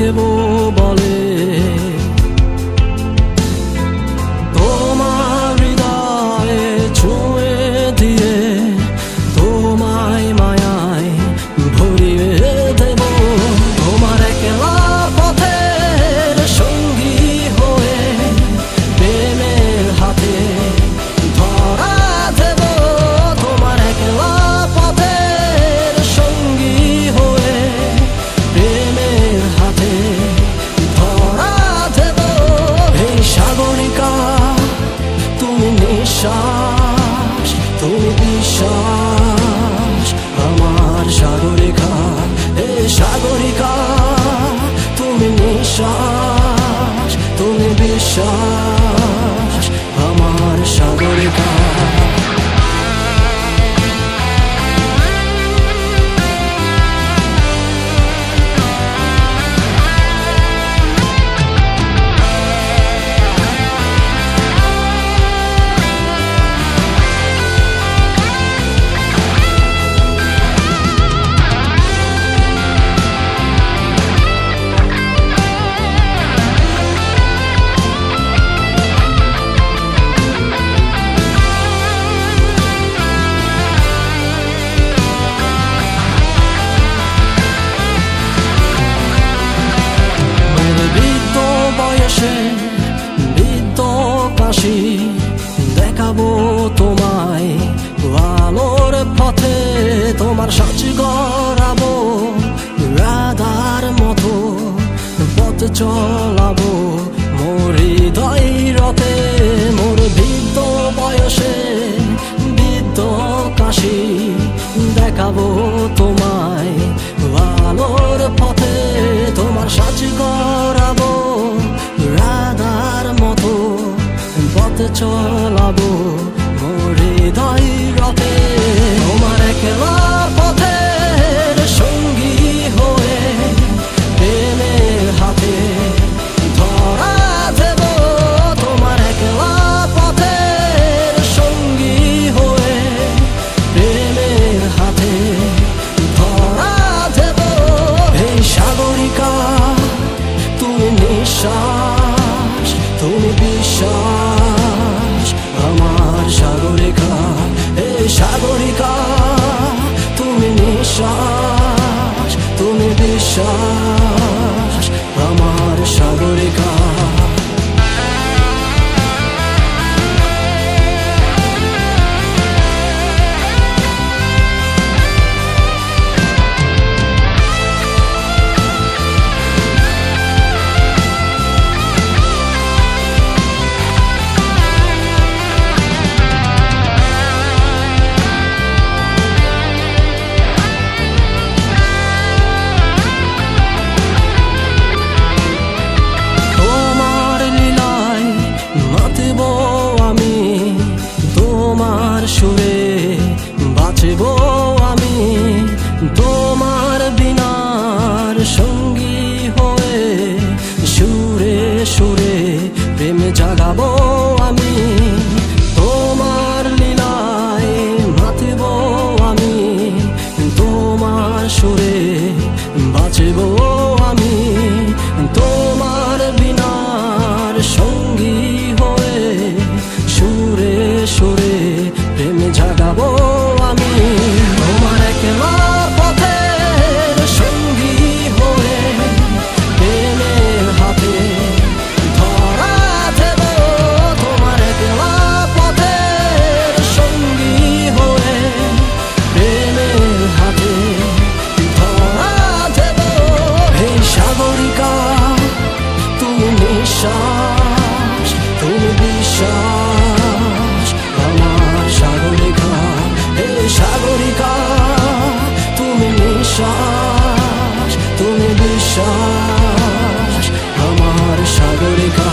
দেখব বলে তোমার হৃদয়ে ছুঁয়ে দিয়ে তোমায় মায়ায় ভরিয়ে দেব তোমার একলা পথের সঙ্গী হয়ে প্রেমের হাতে ধরা দেব তোমার একলা পথের সঙ্গী হয়ে প্রেমের হাতে ধরা দেব এই সাগরিকা তুমি নিঃশ্বাস তুমি বিশ্বাস আমার সাগরিকা হে সাগরিকা তুমি নিঃশ্বাস তুমি বিশ্বাস আমার সাগরিকা বৃদ্ধ কাশি দেখাবো তোমায় আলোর পথে তোমার সাজ গড়াবো রাধার মতো পথ চলাবো মোর হৃদয় রথে মোর বৃদ্ধ বয়সে বৃদ্ধ কাশি দেখাবো তোমায় আলোর পথে তোমার সাজ গড়াবো রাধার মতো পথ চলাবো মোর হৃদয় রথে তোমার একলা পথের সঙ্গী হয়ে প্রেমের হাতে ধরা দেব তোমার একলা পথের সঙ্গী হয়ে প্রেমের হাতে ধরা দেব এই সাগরিকা তুমি নিঃশ্বাস তুমি বিশ্বাস আমার সাগরিকা হে সাগরিকা তুমি নিঃশ্বাস তুমি বিশ্বাস আমার সাগরিকা তোমার সুরে বাঁচব আমি তোমার বিনার সঙ্গী হয়ে সুরে সুরে প্রেম জাগাবো আমি তোমার লীলায় মাতব আমি তোমার সুরে বাঁচব আমি তোমার বিনার সঙ্গী হয়ে সুরে সুরে প্রেম জাগাবো আমি তোমার একলা পথের সঙ্গী হয়ে প্রেমের হাতে ধরা দেব তোমার একলা পথের সঙ্গী হয়ে প্রেমের হাতে ধরা দেব এই সাগরিকা তুমি নিঃশ্বাস তুমি বিশ্বাস আমার সাগরিকা হে সাগরিকা তুমি নিঃশ্বাস তুমি বিশ্বাস আমার সাগরিকা